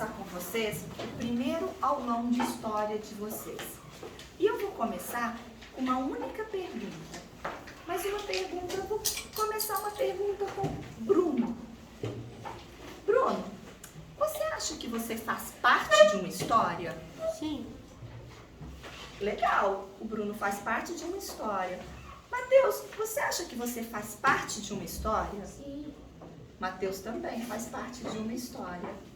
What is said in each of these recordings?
começar com vocês o primeiro aulão de história de vocês. E eu vou começar com uma única pergunta. Mas eu vou começar uma pergunta com Bruno. Bruno, você acha que você faz parte de uma história? Sim. Legal, o Bruno faz parte de uma história. Mateus, você acha que você faz parte de uma história? Sim. Mateus também faz parte de uma história.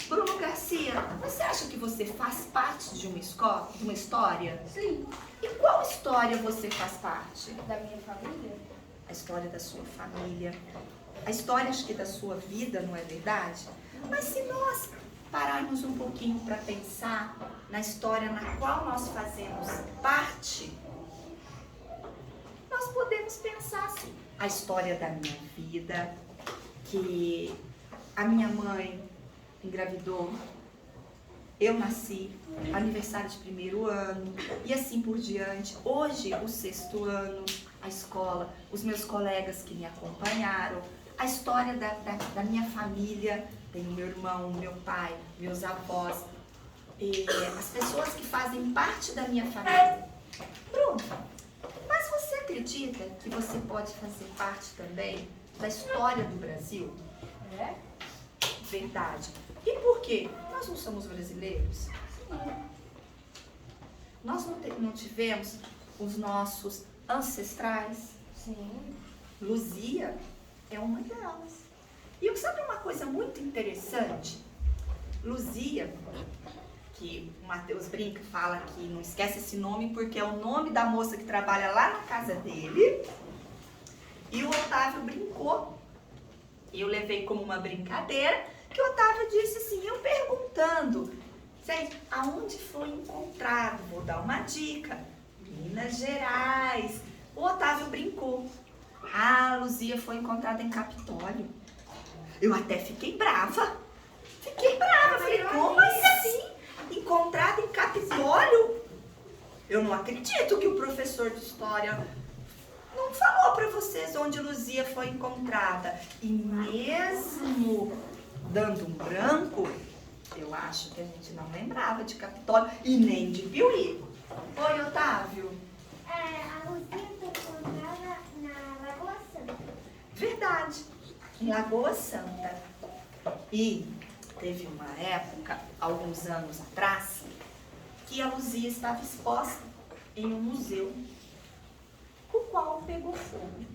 Bruno Garcia, você acha que você faz parte de uma história? Sim. E qual história você faz parte? Da minha família? A história da sua família. A história, acho que da sua vida, não é verdade? Mas se nós pararmos um pouquinho para pensar na história na qual nós fazemos parte, nós podemos pensar assim. A história da minha vida, que a minha mãe engravidou, eu nasci, aniversário de 1º ano, e assim por diante. Hoje, o 6º ano, a escola, os meus colegas que me acompanharam, a história da minha família, tenho meu irmão, meu pai, meus avós, e as pessoas que fazem parte da minha família. Bruno, mas você acredita que você pode fazer parte também da história do Brasil? É? Verdade. E por quê? Nós não somos brasileiros? Sim. Nós não tivemos os nossos ancestrais? Sim. Luzia é uma delas. E sabe uma coisa muito interessante? Luzia, que o Mateus brinca, fala que não esquece esse nome porque é o nome da moça que trabalha lá na casa dele. E o Otávio brincou. Eu levei como uma brincadeira, que o Otávio disse assim, eu perguntando, gente, aonde foi encontrado? Vou dar uma dica. Minas Gerais. O Otávio brincou. Ah, a Luzia foi encontrada em Capitólio. Eu até fiquei brava. Falei, como assim? Encontrada em Capitólio? Eu não acredito que o professor de história não falou para vocês onde Luzia foi encontrada. E mesmo dando um branco, eu acho que a gente não lembrava de Capitólio e nem de Piuí. Oi, Otávio. A Luzia foi encontrada na Lagoa Santa. Verdade, em Lagoa Santa. E teve uma época, alguns anos atrás, que a Luzia estava exposta em um museu, o qual pegou fogo.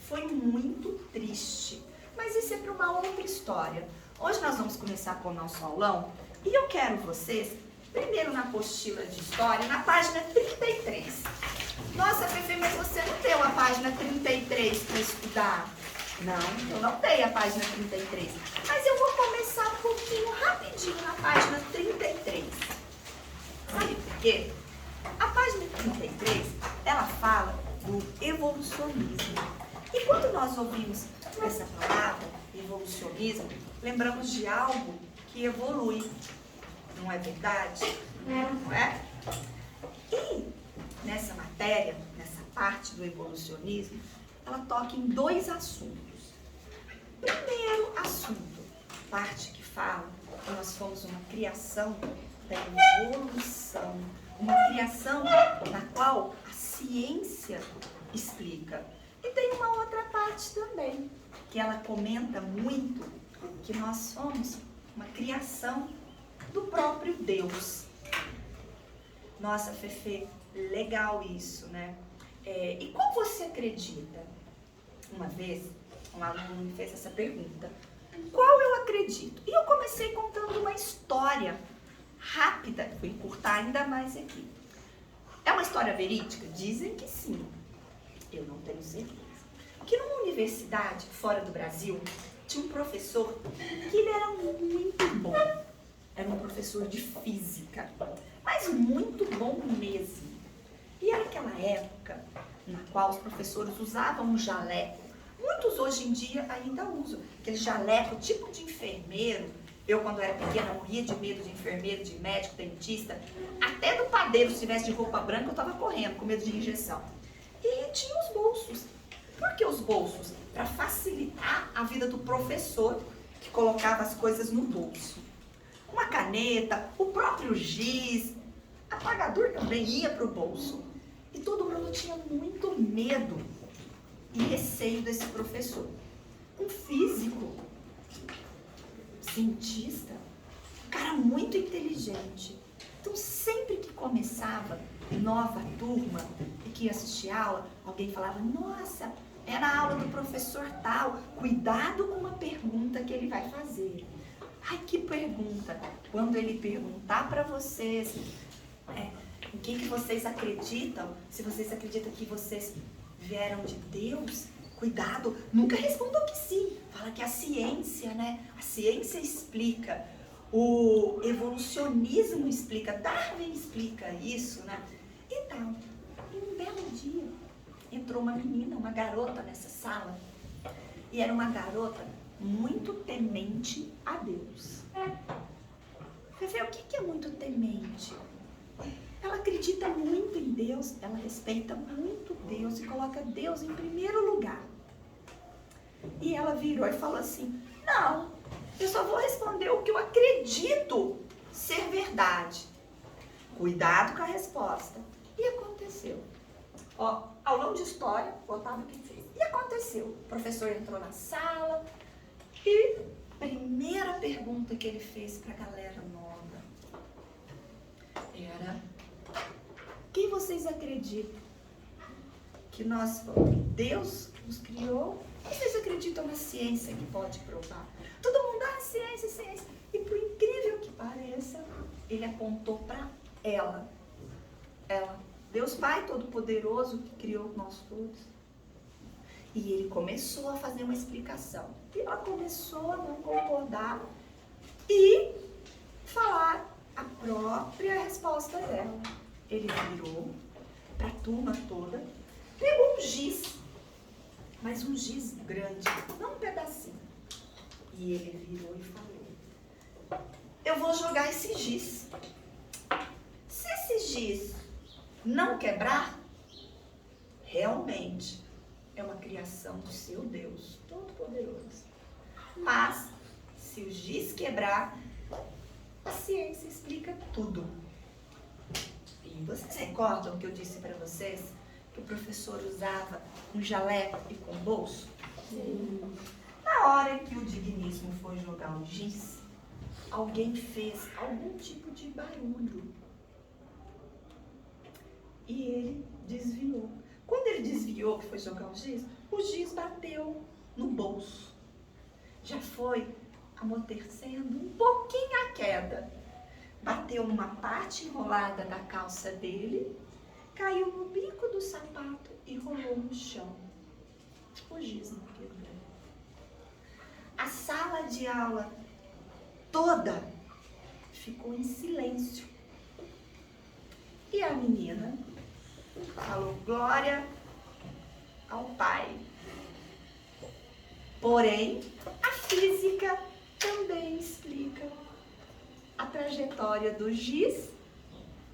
Foi muito triste, mas isso é para uma outra história. Hoje nós vamos começar com o nosso aulão e eu quero vocês, primeiro na apostila de história, na página 33. Nossa, Fefe, mas você não deu a página 33 para estudar? Não, eu não dei a página 33. Mas eu vou começar um pouquinho rapidinho na página 33. Sabe por quê? A página 33, ela fala do evolucionismo. E quando nós ouvimos essa palavra, evolucionismo, lembramos de algo que evolui. Não é verdade? Não é? E nessa matéria, nessa parte do evolucionismo, ela toca em 2 assuntos. Primeiro assunto, parte que fala que nós fomos uma criação da evolução, uma criação na qual a ciência explica. E tem uma outra parte também, que ela comenta muito que nós somos uma criação do próprio Deus. Nossa, Fefe, legal isso, né? E qual você acredita? Uma vez, um aluno me fez essa pergunta. Qual eu acredito? E eu comecei contando uma história rápida. Vou encurtar ainda mais aqui. É uma história verídica? Dizem que sim. Eu não tenho certeza. Que numa universidade fora do Brasil, tinha um professor que ele era muito bom. Era um professor de física, mas muito bom mesmo. E era aquela época na qual os professores usavam um jaleco. Muitos hoje em dia ainda usam aquele jaleco tipo de enfermeiro. Eu, quando era pequena, morria de medo de enfermeiro, de médico, dentista. Até do padeiro, se tivesse de roupa branca, eu estava correndo, com medo de injeção. E tinha os bolsos. Por que os bolsos? Para facilitar a vida do professor, que colocava as coisas no bolso. uma caneta, o próprio giz, apagador também ia para o bolso. E todo mundo tinha muito medo e receio desse professor. Um físico, cientista, um cara muito inteligente. Então, sempre que começava nova turma e que ia assistir aula, alguém falava, nossa, é na aula do professor tal, cuidado com uma pergunta que ele vai fazer. Ai, que pergunta? Quando ele perguntar para vocês o que vocês acreditam, se vocês acreditam que vocês vieram de Deus, cuidado, nunca respondam que sim. Fala que a ciência, né? A ciência explica, o evolucionismo explica, Darwin explica isso, né? E tal. E um belo dia, entrou uma menina, uma garota nessa sala, e era uma garota muito temente a Deus. Você vê, o que é muito temente? Ela acredita muito em Deus, ela respeita muito Deus e coloca Deus em primeiro lugar. E ela virou e falou assim, não, eu só vou responder o que eu acredito ser verdade. Cuidado com a resposta. E aconteceu. Ó, aulão de história, o Otávio que fez. E aconteceu. O professor entrou na sala e a primeira pergunta que ele fez para a galera nova era: quem vocês acreditam? Que Deus nos criou? Vocês acreditam na ciência que pode provar? Todo mundo, ciência, ciência. E por incrível que pareça, ele apontou para ela. Deus Pai Todo-Poderoso que criou nós todos. E ele começou a fazer uma explicação. E ela começou a não concordar e falar a própria resposta dela. Ele virou para a turma toda, pegou um giz, mas um giz grande, não um pedacinho. E ele virou e falou: eu vou jogar esse giz. Se esse giz não quebrar, realmente é uma criação do seu Deus Todo-Poderoso. Mas, se o giz quebrar, a ciência explica tudo. E vocês recordam que eu disse para vocês que o professor usava um jaleco e com bolso? Sim. Na hora que o digníssimo foi jogar o giz, alguém fez algum tipo de barulho. E ele desviou. Quando ele desviou, que foi jogar o giz bateu no bolso. Já foi amortecendo um pouquinho a queda. Bateu numa parte enrolada da calça dele, caiu no bico do sapato e rolou no chão. O giz não quebrou. A sala de aula toda ficou em silêncio. E a menina falou glória ao Pai. Porém, a física também explica a trajetória do giz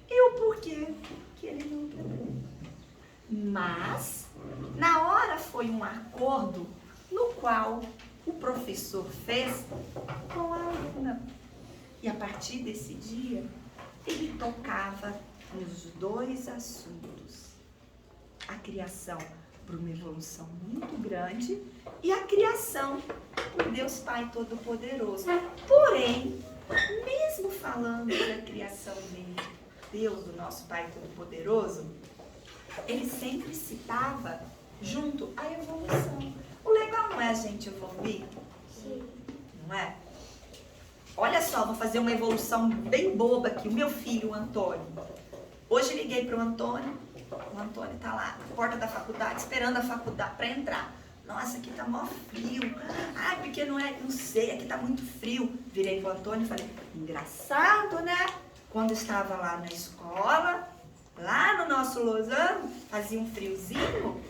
e o porquê que ele não quebrou. Mas, na hora foi um acordo no qual o professor fez com a aluna. E a partir desse dia, ele tocava nos dois assuntos: a criação por uma evolução muito grande e a criação por Deus Pai Todo-Poderoso. Porém, mesmo falando da criação de Deus, do nosso Pai Todo-Poderoso, ele sempre citava junto a evolução. O legal não é a gente evoluir? Sim. Não é? Olha só, vou fazer uma evolução bem boba aqui. O meu filho, o Antônio. Hoje liguei para o Antônio está lá na porta da faculdade, esperando a faculdade para entrar. Nossa, aqui tá mó frio. Ai, porque não sei, aqui tá muito frio. Virei pro Antônio e falei: engraçado, né? Quando estava lá na escola, lá no nosso Lozano, fazia um friozinho.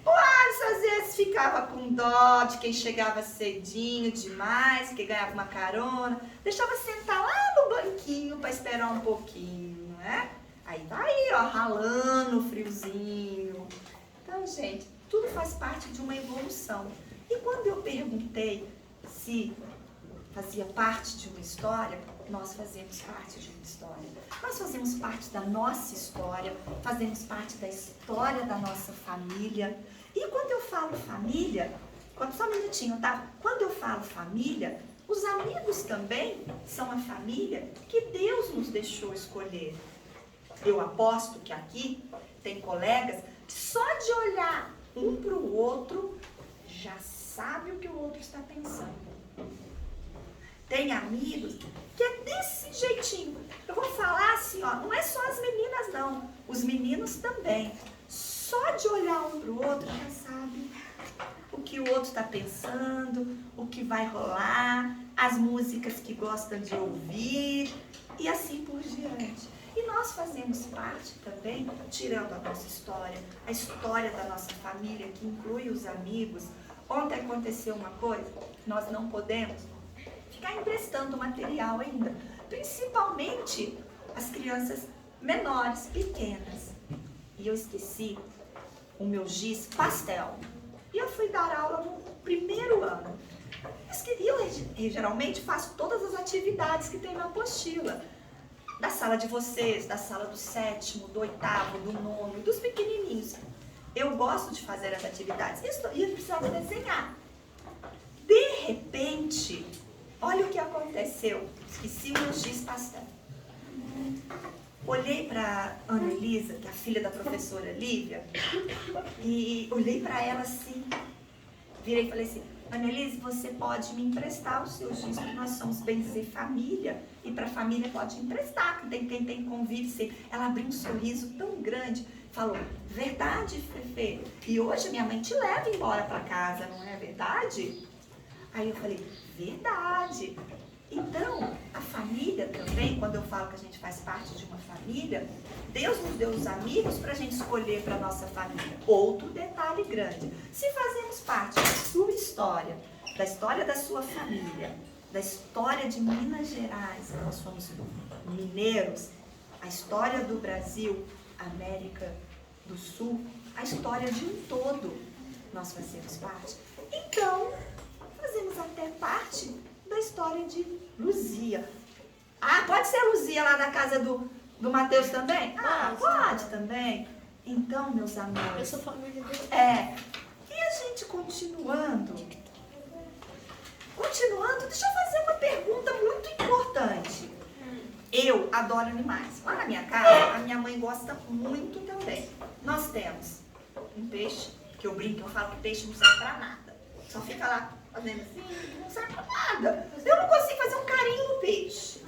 O Alisson às vezes ficava com dó de quem chegava cedinho demais, que ganhava uma carona, deixava sentar lá no banquinho para esperar um pouquinho, né? Aí tá aí, ó, ralando o friozinho. Então, gente, tudo faz parte de uma evolução. E quando eu perguntei se fazia parte de uma história, nós fazemos parte de uma história. Nós fazemos parte da nossa história, fazemos parte da história da nossa família. E quando eu falo família, só um minutinho, tá? Quando eu falo família, os amigos também são a família que Deus nos deixou escolher. Eu aposto que aqui tem colegas que só de olhar um para o outro já sabe o que o outro está pensando. Tem amigos que é desse jeitinho. Eu vou falar assim, ó, não é só as meninas não, os meninos também. Só de olhar um para o outro já sabe o que o outro está pensando, o que vai rolar, as músicas que gostam de ouvir e assim por diante. E nós fazemos parte também, tirando a nossa história, a história da nossa família, que inclui os amigos. Ontem aconteceu uma coisa, nós não podemos ficar emprestando material ainda, principalmente as crianças menores, pequenas. E eu esqueci o meu giz pastel. E eu fui dar aula no primeiro ano. Eu geralmente faço todas as atividades que tem na apostila. Da sala de vocês, da sala do 7º, do 8º, do 9º, dos pequenininhos. Eu gosto de fazer as atividades. E eu precisava desenhar. De repente, olha o que aconteceu. Esqueci o meu giz pastel. Olhei para Ana Elisa, que é a filha da professora Lívia, e olhei para ela assim, virei e falei assim, Ana Elisa, você pode me emprestar o seu giz, porque nós somos, bem dizer, família, e para família pode emprestar, que tem quem tem convívio. Ela abriu um sorriso tão grande, falou, verdade, Fefe, e hoje minha mãe te leva embora para casa, não é verdade? Aí eu falei, verdade. Então, a família também, quando eu falo que a gente faz parte de uma família, Deus nos deu os amigos para a gente escolher para a nossa família. Outro detalhe grande, se fazemos parte da sua história, da história da sua família, da história de Minas Gerais, nós somos mineiros, a história do Brasil, América do Sul, a história de um todo, nós fazemos parte. Então, fazemos até parte da história de Luzia. Ah, pode ser a Luzia lá da casa do Matheus também? Ah, pode também. Então, meus amores. Eu sou família dele. E a gente continuando, deixa eu fazer uma pergunta muito importante. Eu adoro animais. Lá na minha casa, a minha mãe gosta muito também. Nós temos um peixe, que eu brinco, eu falo que peixe não serve pra nada. Só fica lá fazendo assim, não serve pra nada. Eu não consigo fazer um carinho no peixe.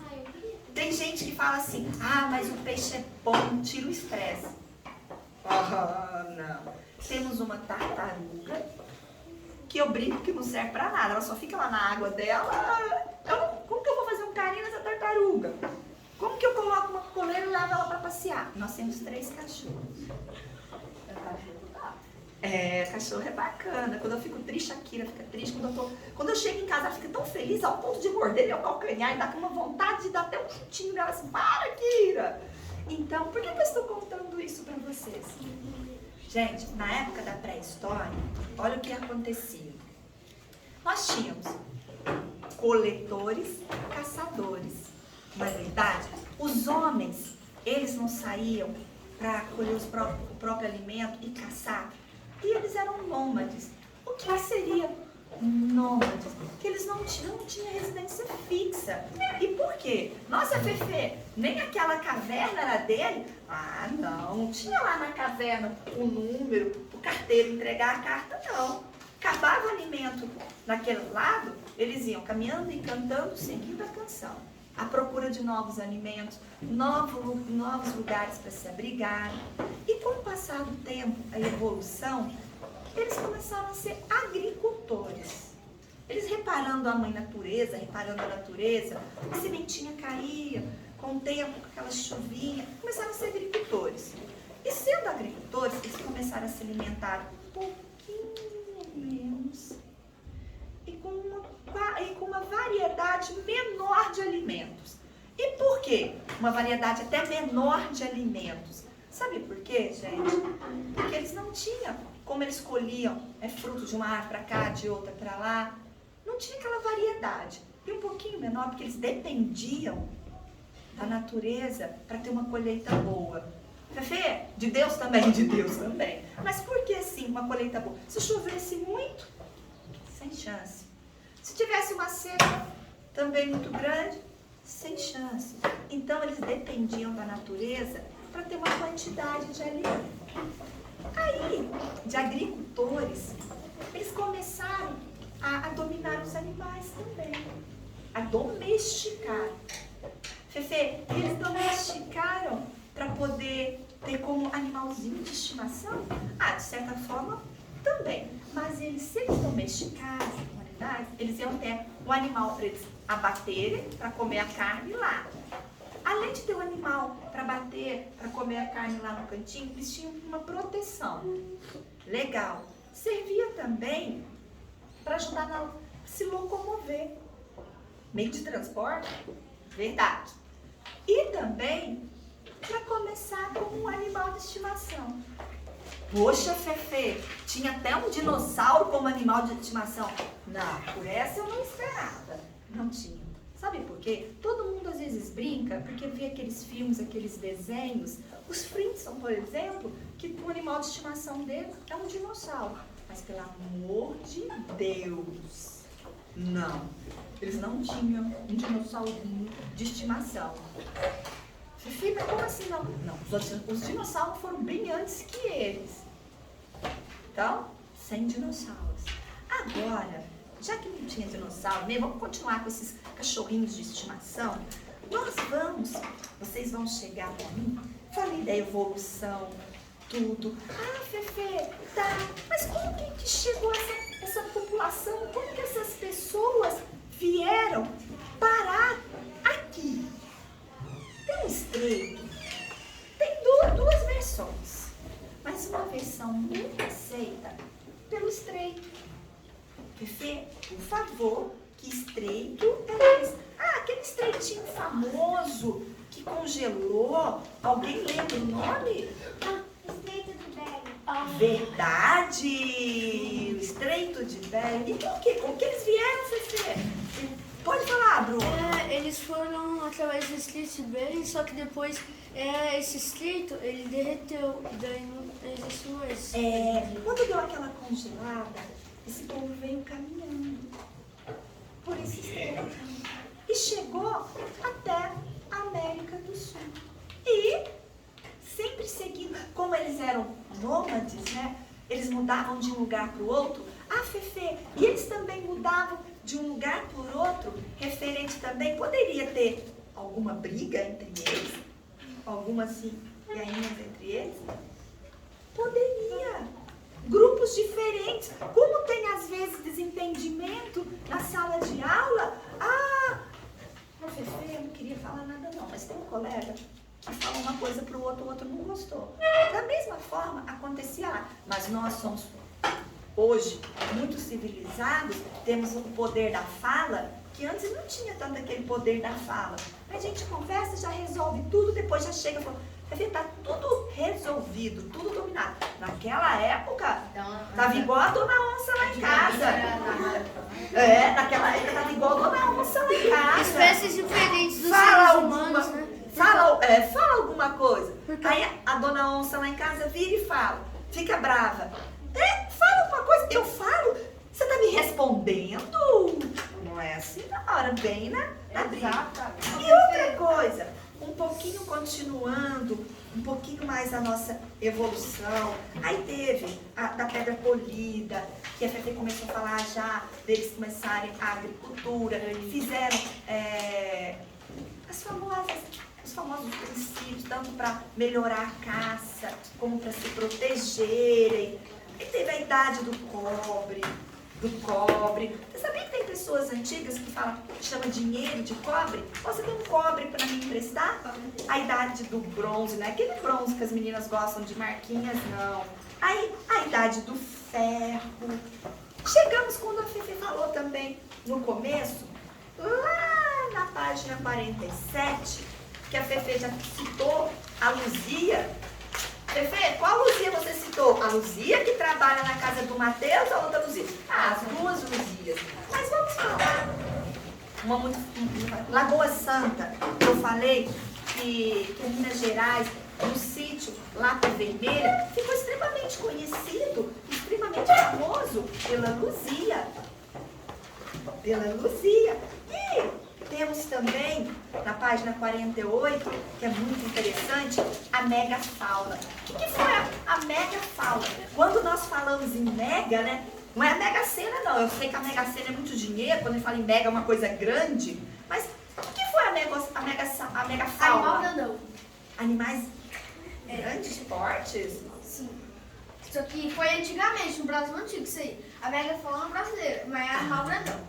Tem gente que fala assim, mas o peixe é bom, tira o estresse. Não. Temos uma tartaruga, que eu brinco que não serve pra nada. Ela só fica lá na água dela. Como que eu vou fazer um carinho nessa tartaruga? Como que eu coloco uma coleira e levo ela pra passear? Nós temos 3 cachorros. Cachorro é bacana. Quando eu fico triste, a Kira fica triste. Quando eu chego em casa, ela fica tão feliz ao ponto de morder meu calcanhar e dá com uma vontade de dar até um chutinho nela assim, para, Kira! Então, por que eu estou contando isso para vocês? Gente, na época da pré-história, olha o que acontecia. Nós tínhamos coletores, caçadores. Na verdade, os homens, eles não saíam para colher o próprio alimento e caçar. E eles eram nômades. O que seria nômades? Que eles não tinham residência fixa. E por quê? Nossa, Fefe, nem aquela caverna era dele? Não tinha lá na caverna o número, o carteiro entregar a carta, não. Acabava o alimento naquele lado, eles iam caminhando e cantando, seguindo a canção. À procura de novos alimentos, novos lugares para se abrigar. E com o passar do tempo, a evolução, eles começaram a ser agricultores. Eles reparando a mãe natureza, reparando a natureza, a sementinha caía, com o tempo, com aquela chuvinha, começaram a ser agricultores. E sendo agricultores, eles começaram a se alimentar um pouquinho menos e com uma variedade menor de alimentos. E por quê? Uma variedade até menor de alimentos. Sabe por quê, gente? Porque eles não tinham, como eles colhiam frutos de uma árvore para cá, de outra para lá, não tinha aquela variedade. E um pouquinho menor porque eles dependiam da natureza para ter uma colheita boa. Fefe, de Deus também, de Deus também. Mas por que assim uma colheita boa? Se chovesse muito, sem chance. Se tivesse uma seca também muito grande, sem chance. Então eles dependiam da natureza para ter uma quantidade de alimento. Aí, de agricultores, eles começaram a dominar os animais também, a domesticar. Fefe, eles domesticaram para poder ter como animalzinho de estimação? De certa forma, também. Mas se eles domesticassem animais, eles iam ter um animal para eles abaterem, para comer a carne lá. Além de ter um animal para bater, para comer a carne lá no cantinho, eles tinham uma proteção. Legal. Servia também para ajudar a se locomover. Meio de transporte? Verdade. E também para começar como um animal de estimação. Poxa, Fefe, tinha até um dinossauro como animal de estimação. Não, por essa eu não esperava. Não tinha. Sabe por quê? Todo mundo às vezes brinca, porque vê aqueles filmes, aqueles desenhos. Os Flintstones, por exemplo, que o animal de estimação deles é um dinossauro. Mas pelo amor de Deus, não. Eles não tinham um dinossaurinho de estimação. Fifi, mas como assim não? Não, os dinossauros foram bem antes que eles. Então, sem dinossauros. Agora, já que não tinha dinossauro mesmo, vamos continuar com esses cachorrinhos de estimação. Vocês vão chegar para mim, falei da evolução, tudo. Fefe, tá, mas como que chegou essa população? Como que essas pessoas vieram parar aqui? Tem um estreito, tem duas versões, mas uma versão muito aceita pelo estreito. Fefe, por favor, que estreito é esse? Aquele estreitinho famoso que congelou. Alguém lembra o nome? Estreito de Bering. Verdade! O Estreito de Bering. E com que eles vieram, Fefe? Pode falar, Bruno. Eles foram através do Estreito de Bering, só que depois esse estreito, ele derreteu, daí não existe mais. Quando deu aquela congelada, esse povo veio caminhando por esse estreito e chegou até a América do Sul. E sempre seguindo, como eles eram nômades, né? Eles mudavam de um lugar para o outro. Fefe, e eles também mudavam de um lugar para o outro, referente também, poderia ter alguma briga entre eles? Algumas assim, guerrinhas entre eles? Poderia. Grupos diferentes. Como tem às vezes desentendimento na sala de aula? Fefe, eu não queria falar nada não, mas tem um colega que fala uma coisa para o outro não gostou. Da mesma forma, acontecia lá. Mas nós somos, hoje, muito civilizados, temos o poder da fala, que antes não tinha tanto aquele poder da fala. A gente conversa, já resolve tudo, depois já chega e fala, está tudo resolvido, tudo dominado. Naquela época, estava igual a Dona Onça lá em casa. Naquela época estava igual a Dona Onça lá em casa. Espécies diferentes dos seres humanos, né? Fala alguma coisa. Aí a Dona Onça lá em casa vira e fala, fica brava. Fala alguma coisa. Eu falo, você está me respondendo? Não é assim na hora, bem na briga. E outra coisa, um pouquinho continuando, um pouquinho mais a nossa evolução. Aí teve da pedra polida, que a Fefe começou a falar já deles começarem a agricultura, fizeram os famosos utensílios, tanto para melhorar a caça, como para se protegerem. E teve a idade do cobre. Você sabia que tem pessoas antigas que chama dinheiro de cobre? Você tem um cobre para me emprestar? A idade do bronze, não é aquele bronze que as meninas gostam de marquinhas, não. Aí a idade do ferro. Chegamos quando a Fefe falou também no começo, lá na página 47, que a Fefe já citou a Luzia. Fefe, qual Luzia você citou? A Luzia que trabalha na casa do Mateus ou a outra Luzia? As duas Luzias. Mas vamos falar Lagoa Santa, eu falei que em Minas Gerais, no sítio Lapa Vermelha, ficou extremamente conhecido, extremamente famoso pela luzia. E temos também, na página 48, que é muito interessante, a megafauna. O que foi a megafauna? Quando nós falamos em mega, né? Não é a Mega Sena, não. Eu sei que a Mega Sena é muito dinheiro, quando a gente fala em mega é uma coisa grande. Mas o que foi a megafauna? Animal grandão. Animais grandes, fortes? Sim. Isso aqui foi antigamente, no Brasil antigo, isso aí. A megafauna brasileira, mas é animal grandão.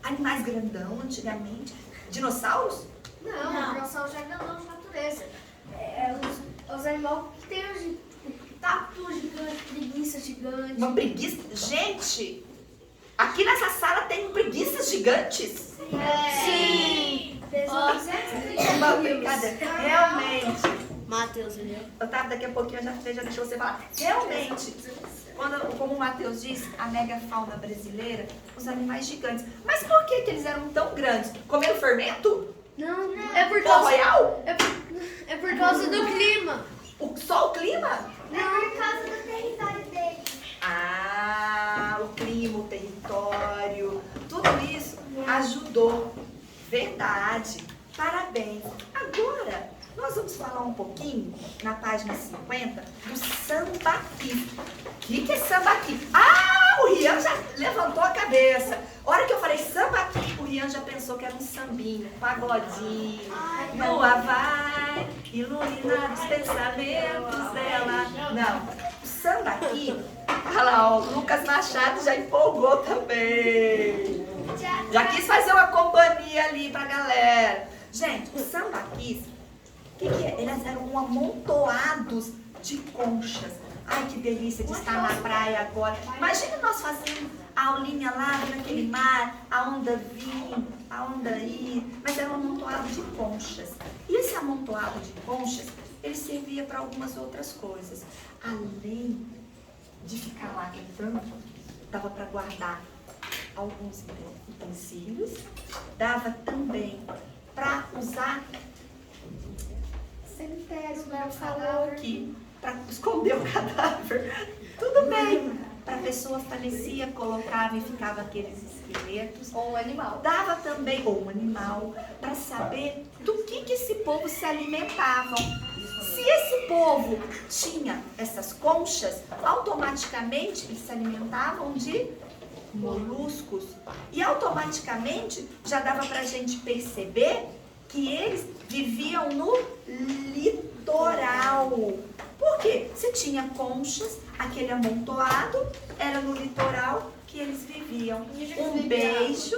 Animais grandão, antigamente. Dinossauros? Não, dinossauro já é grandão de natureza. Os animais que tem hoje, tatu gigante, preguiça gigante. Uma preguiça? Gente, aqui nessa sala tem preguiças gigantes? Sim! Pesou 230 Uma quilos. brincadeira. Realmente. Matheus, entendeu? Otávio, daqui a pouquinho eu já deixou você falar. Realmente, como o Matheus disse, a megafauna brasileira, os animais gigantes. Mas por que eles eram tão grandes? Comeram fermento? Não, é por Pó causa, royal? é por causa do clima. Só o clima? É por causa do território dele. Ah, o clima, o território, tudo isso ajudou. Verdade. Parabéns. Agora, nós vamos falar um pouquinho, na página 50, do sambaqui. O que é sambaqui? Ah, o Rian já levantou a cabeça. A hora que eu falei sambaqui, o Rian já pensou que era um sambinho, um pagodinho. Lua vai iluminar os pensamentos dela. Não, o sambaqui, olha lá, ó, o Lucas Machado já empolgou também. Já quis fazer uma companhia ali pra galera. Gente, os sambaquis, o que é? Eles eram amontoados de conchas. Ai, que delícia de estar na praia agora. Imagina nós fazendo a aulinha lá naquele mar, a onda vir, a onda ir. Mas era um amontoado de conchas. E esse amontoado de conchas, ele servia para algumas outras coisas. Além de ficar lá cantando, dava para guardar alguns utensílios, dava também para usar cemitério, né? Falou aqui, para esconder o cadáver. Tudo bem. Para a pessoa falecia, colocava e ficava aqueles esqueletos. Ou um animal. Dava também, ou um animal, para saber do que esse povo se alimentavam. Se esse povo tinha essas conchas, automaticamente eles se alimentavam de moluscos. E automaticamente já dava para a gente perceber que eles viviam no litoral. Por quê? Se tinha conchas, aquele amontoado, era no litoral que eles viviam. Um beijo,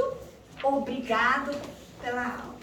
obrigado pela aula.